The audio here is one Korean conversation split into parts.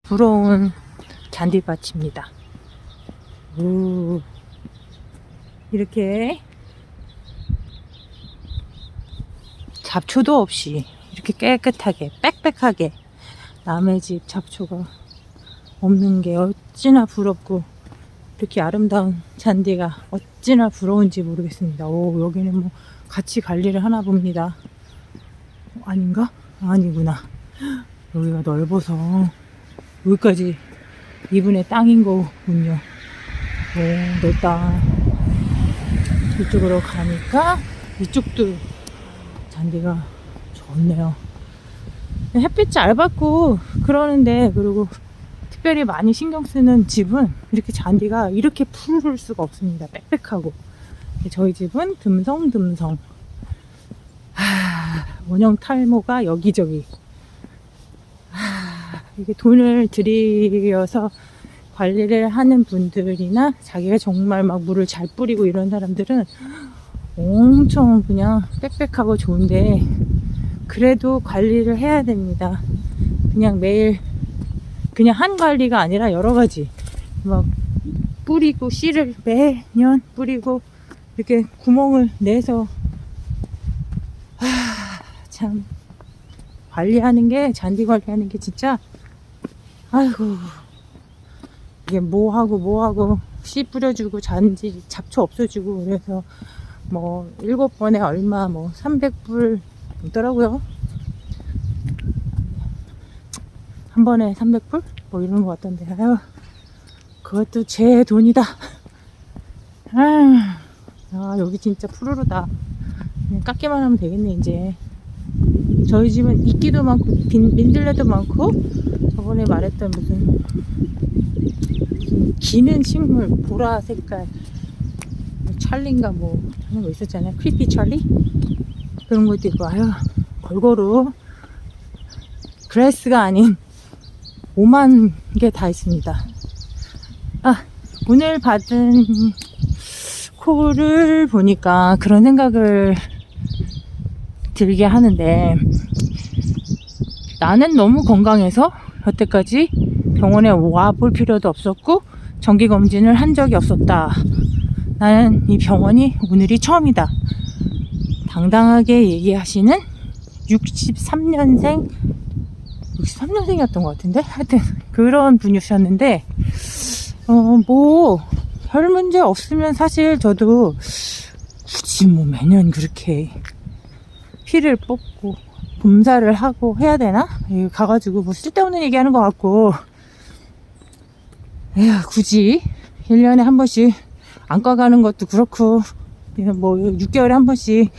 부러운 잔디밭입니다. 오, 이렇게 잡초도 없이 이렇게 깨끗하게 빽빽하게 남의 집 잡초가 없는 게 어찌나 부럽고 이렇게 아름다운 잔디가 어찌나 부러운지 모르겠습니다. 오, 여기는 뭐 같이 관리를 하나 봅니다. 아닌가? 아니구나. 여기가 넓어서 여기까지 이분의 땅인 거군요. 오, 넓다. 이쪽으로 가니까 이쪽도 잔디가 좋네요. 햇빛 잘 받고 그러는데, 그리고 특별히 많이 신경 쓰는 집은 이렇게 잔디가 이렇게 푸를 수가 없습니다. 빽빽하고. 저희 집은 듬성듬성. 원형 탈모가 여기저기. 이게 돈을 들여서 관리를 하는 분들이나 자기가 정말 막 물을 잘 뿌리고 이런 사람들은 엄청 그냥 빽빽하고 좋은데, 그래도 관리를 해야 됩니다. 그냥 매일 그냥 한 관리가 아니라 여러 가지 막 뿌리고, 씨를 매년 뿌리고 이렇게 구멍을 내서 참 관리하는 게, 잔디 관리하는 게 진짜, 아이고, 이게 뭐하고 씨 뿌려주고 잔디 잡초 없애주고 그래서 뭐 7번에 얼마 뭐 300불 있더라고요. 한 번에 300불? 뭐 이러는 것 같던데. 아유, 그것도 제 돈이다. 여기 진짜 푸르르다. 그냥 깎기만 하면 되겠네 이제. 저희 집은 이끼도 많고 민들레도 많고, 저번에 말했던 무슨 기는 식물 보라 색깔 찰리인가 뭐 하는 거 있었잖아요. 크리피 찰리? 그런 것도 있고. 아유, 골고루 그레스가 아닌 5만 개 다 있습니다. 오늘 받은 콜을 보니까 그런 생각을 들게 하는데, 나는 너무 건강해서 여태까지 병원에 와볼 필요도 없었고 정기검진을 한 적이 없었다. 나는 이 병원이 오늘이 처음이다. 당당하게 얘기하시는 63년생이었던 것 같은데, 하여튼 그런 분이셨는데, 뭐 별 문제 없으면 사실 저도 굳이 뭐 매년 그렇게 피를 뽑고 검사를 하고 해야 되나? 가가지고 뭐 쓸데없는 얘기하는 것 같고, 굳이 1년에 한 번씩 안과 가는 것도 그렇고, 뭐 6개월에 한 번씩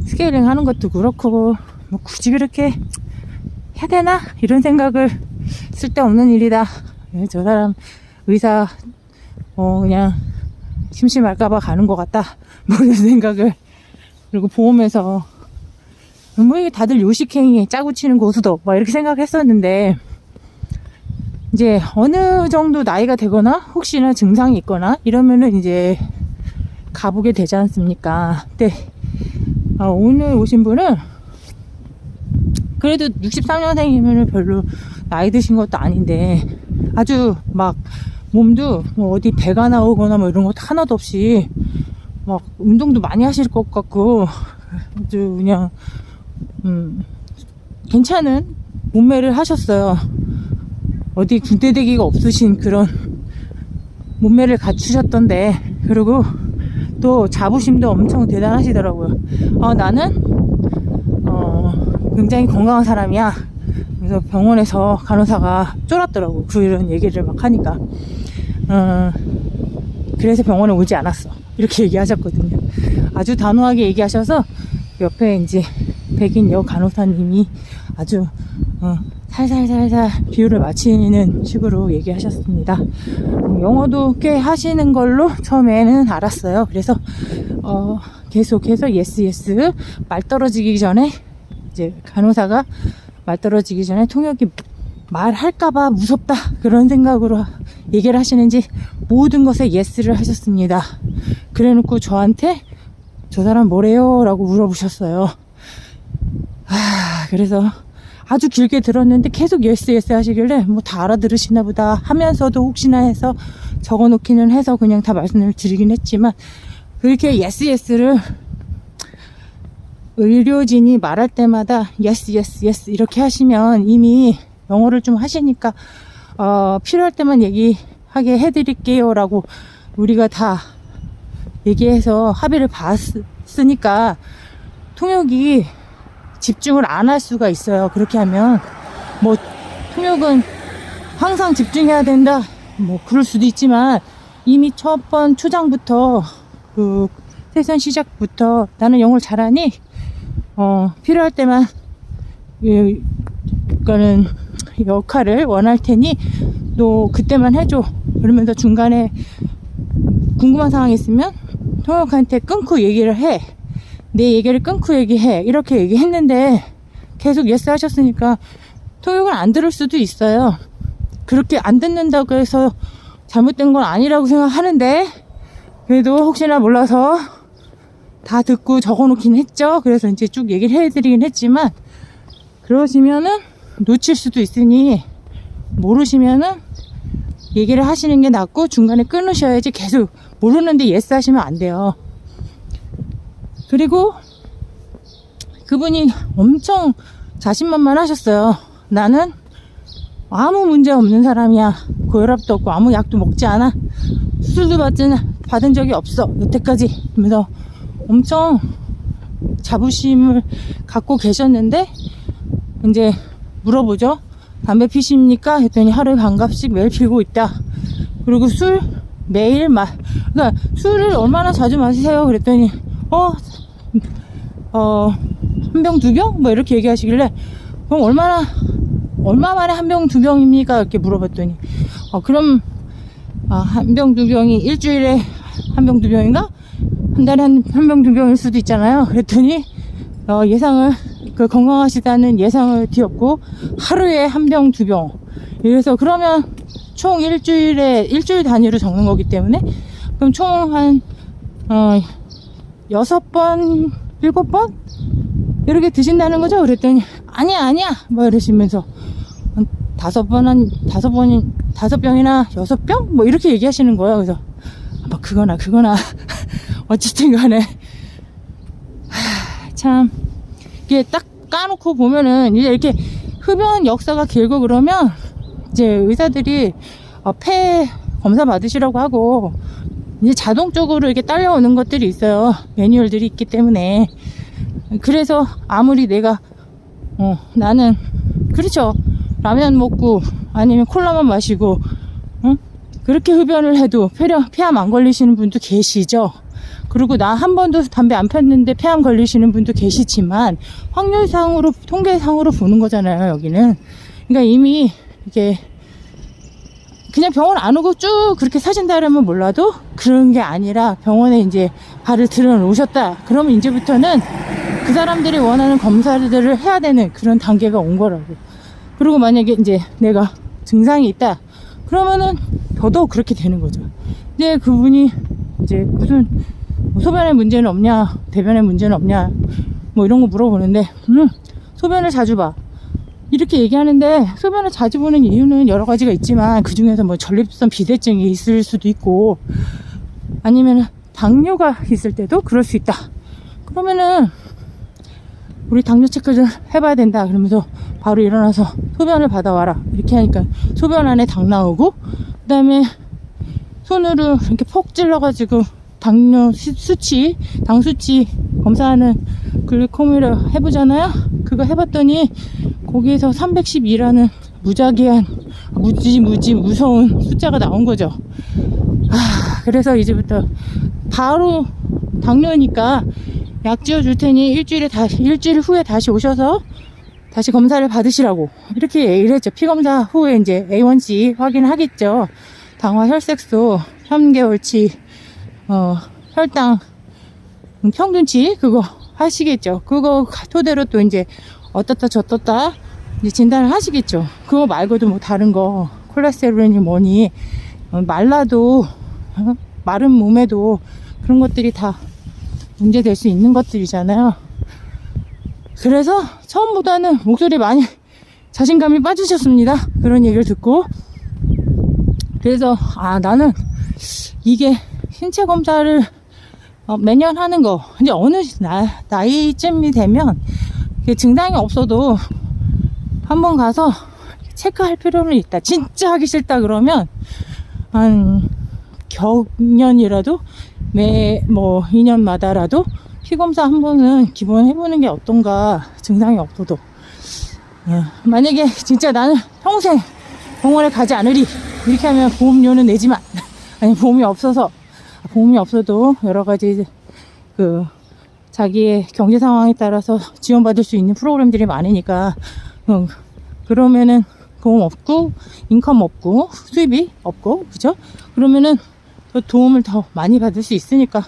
스케일링 하는 것도 그렇고, 뭐 굳이 그렇게 해야 되나? 이런 생각을, 쓸데없는 일이다. 저 사람 의사 그냥 심심할까봐 가는 것 같다. 뭐 이런 생각을. 그리고 보험에서 뭐 이게 다들 요식행위 짜고 치는 고수도 막 이렇게 생각했었는데, 이제 어느 정도 나이가 되거나 혹시나 증상이 있거나 이러면은 이제 가보게 되지 않습니까? 근데 오늘 오신 분은 그래도 63년생이면 별로 나이 드신 것도 아닌데, 아주 막 몸도 뭐 어디 배가 나오거나 뭐 이런 것도 하나도 없이 막 운동도 많이 하실 것 같고, 아주 그냥 괜찮은 몸매를 하셨어요. 어디 군대대기가 없으신 그런 몸매를 갖추셨던데, 그리고 또 자부심도 엄청 대단하시더라고요. 나는 굉장히 건강한 사람이야. 그래서 병원에서 간호사가 쫄았더라고. 그런 얘기를 막 하니까. 그래서 병원에 오지 않았어. 이렇게 얘기하셨거든요. 아주 단호하게 얘기하셔서 옆에 이제 백인 여 간호사님이 아주 살살살살 비유를 맞히는 식으로 얘기하셨습니다. 영어도 꽤 하시는 걸로 처음에는 알았어요. 그래서 계속해서 예스 말 떨어지기 전에, 이제 간호사가 말 떨어지기 전에 통역이 말할까봐 무섭다 그런 생각으로 얘기를 하시는지 모든 것에 예스를 하셨습니다. 그래놓고 저한테 저 사람 뭐래요? 라고 물어보셨어요. 그래서 아주 길게 들었는데 계속 예스 예스 하시길래 뭐 다 알아들으시나 보다 하면서도 혹시나 해서 적어놓기는 해서 그냥 다 말씀을 드리긴 했지만, 그렇게 예스 예스를 의료진이 말할 때마다 예스 예스 예스 이렇게 하시면 이미 영어를 좀 하시니까 필요할 때만 얘기하게 해드릴게요 라고 우리가 다 얘기해서 합의를 봤으니까 통역이 집중을 안 할 수가 있어요. 그렇게 하면 뭐 통역은 항상 집중해야 된다 뭐 그럴 수도 있지만, 이미 첫 번 초장부터 그 세션 시작부터 나는 영어를 잘하니 필요할 때만 그거는 역할을 원할 테니 너 그때만 해줘 그러면서 중간에 궁금한 상황이 있으면 통역한테 끊고 얘기를 해. 내 얘기를 끊고 얘기해. 이렇게 얘기했는데 계속 예스 하셨으니까 통역을 안 들을 수도 있어요. 그렇게 안 듣는다고 해서 잘못된 건 아니라고 생각하는데, 그래도 혹시나 몰라서 다 듣고 적어놓긴 했죠. 그래서 이제 쭉 얘기를 해드리긴 했지만, 그러시면은 놓칠 수도 있으니 모르시면은 얘기를 하시는 게 낫고 중간에 끊으셔야지 계속 모르는데 예스 하시면 안 돼요. 그리고 그분이 엄청 자신만만하셨어요. 나는 아무 문제 없는 사람이야. 고혈압도 없고 아무 약도 먹지 않아. 수술도 받은 적이 없어. 여태까지. 그러면서 엄청 자부심을 갖고 계셨는데, 이제 물어보죠. 담배 피십니까? 했더니 하루에 반갑씩 매일 피우고 있다. 그리고 술 매일 그러니까 술을 얼마나 자주 마시세요? 그랬더니 한 병, 두 병? 뭐 이렇게 얘기하시길래, 그럼 얼마 만에 한 병, 두 병입니까? 이렇게 물어봤더니, 그럼, 한 병, 두 병이 일주일에 한 병, 두 병인가? 한 달에 한 병, 두 병일 수도 있잖아요. 그랬더니, 건강하시다는 예상을 뒤엎고, 하루에 한 병, 두 병. 그래서 그러면 총 일주일 단위로 적는 거기 때문에, 그럼 총 한, 6번, 7번? 이렇게 드신다는 거죠? 그랬더니, 아니야. 뭐 이러시면서, 5병이나 6병? 뭐 이렇게 얘기하시는 거예요. 그래서, 뭐 그거나. 어쨌든 간에, 참, 이게 딱 까놓고 보면은, 이제 이렇게 흡연 역사가 길고 그러면, 이제 의사들이, 폐 검사 받으시라고 하고, 이제 자동적으로 이렇게 딸려오는 것들이 있어요. 매뉴얼들이 있기 때문에. 그래서 아무리 내가 나는 그렇죠. 라면 먹고 아니면 콜라만 마시고 그렇게 흡연을 해도 폐암 안 걸리시는 분도 계시죠. 그리고 나 한 번도 담배 안 폈는데 폐암 걸리시는 분도 계시지만 확률상으로 통계상으로 보는 거잖아요. 여기는. 그러니까 이미 이게 그냥 병원 안 오고 쭉 그렇게 사신다라면 몰라도 그런 게 아니라 병원에 이제 발을 들여놓으셨다. 그러면 이제부터는 그 사람들이 원하는 검사들을 해야 되는 그런 단계가 온 거라고. 그리고 만약에 이제 내가 증상이 있다. 그러면은 더더욱 그렇게 되는 거죠. 근데 그분이 이제 무슨 소변에 문제는 없냐, 대변에 문제는 없냐, 뭐 이런 거 물어보는데, 소변을 자주 봐. 이렇게 얘기하는데 소변을 자주 보는 이유는 여러 가지가 있지만 그 중에서 뭐 전립선 비대증이 있을 수도 있고 아니면 당뇨가 있을 때도 그럴 수 있다. 그러면은 우리 당뇨 체크 좀 해봐야 된다. 그러면서 바로 일어나서 소변을 받아와라. 이렇게 하니까 소변 안에 당 나오고, 그 다음에 손으로 이렇게 폭 찔러가지고 당뇨 수치, 당 수치 검사하는 글루코미터 해보잖아요. 그거 해봤더니 거기에서 312라는 무지한 무서운 숫자가 나온 거죠. 그래서 이제부터 바로 당뇨니까 약 지어줄 테니 일주일 후에 다시 오셔서 다시 검사를 받으시라고 이렇게 얘기를 했죠. 피검사 후에 이제 A1C 확인하겠죠. 당화 혈색소 3개월치 혈당 평균치 그거 하시겠죠. 그거 토대로 또 이제 어떻다 저떻다 이제 진단을 하시겠죠. 그거 말고도 뭐 다른 거 콜레스테롤이니 뭐니 말라도 마른 몸에도 그런 것들이 다 문제 될 수 있는 것들이잖아요. 그래서 처음보다는 목소리 많이 자신감이 빠지셨습니다. 그런 얘기를 듣고. 그래서 나는 이게 신체 검사를 매년 하는 거, 이제 어느 나이쯤이 되면 증상이 없어도 한번 가서 체크할 필요는 있다. 진짜 하기 싫다 그러면 한 격년이라도 2년마다라도 피검사 한 번은 기본 해보는 게 어떤가. 증상이 없어도. 만약에 진짜 나는 평생 병원에 가지 않으리 이렇게 하면 보험료는 내지만, 아니 보험이 없어도 여러 가지 자기의 경제 상황에 따라서 지원받을 수 있는 프로그램들이 많으니까, 그러면은 보험 없고 인컴 없고 수입이 없고, 그죠? 그러면은 더 도움을 더 많이 받을 수 있으니까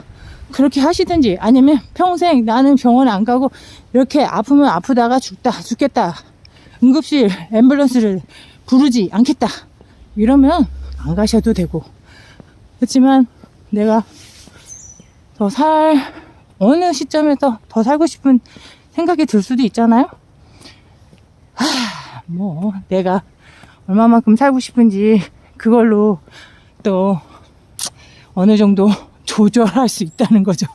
그렇게 하시든지, 아니면 평생 나는 병원에 안 가고 이렇게 아프면 아프다가 죽겠다, 응급실 앰뷸런스를 부르지 않겠다, 이러면 안 가셔도 되고. 그렇지만 내가 어느 시점에서 더 살고 싶은 생각이 들 수도 있잖아요. 내가 얼마만큼 살고 싶은지 그걸로 또 어느 정도 조절할 수 있다는 거죠.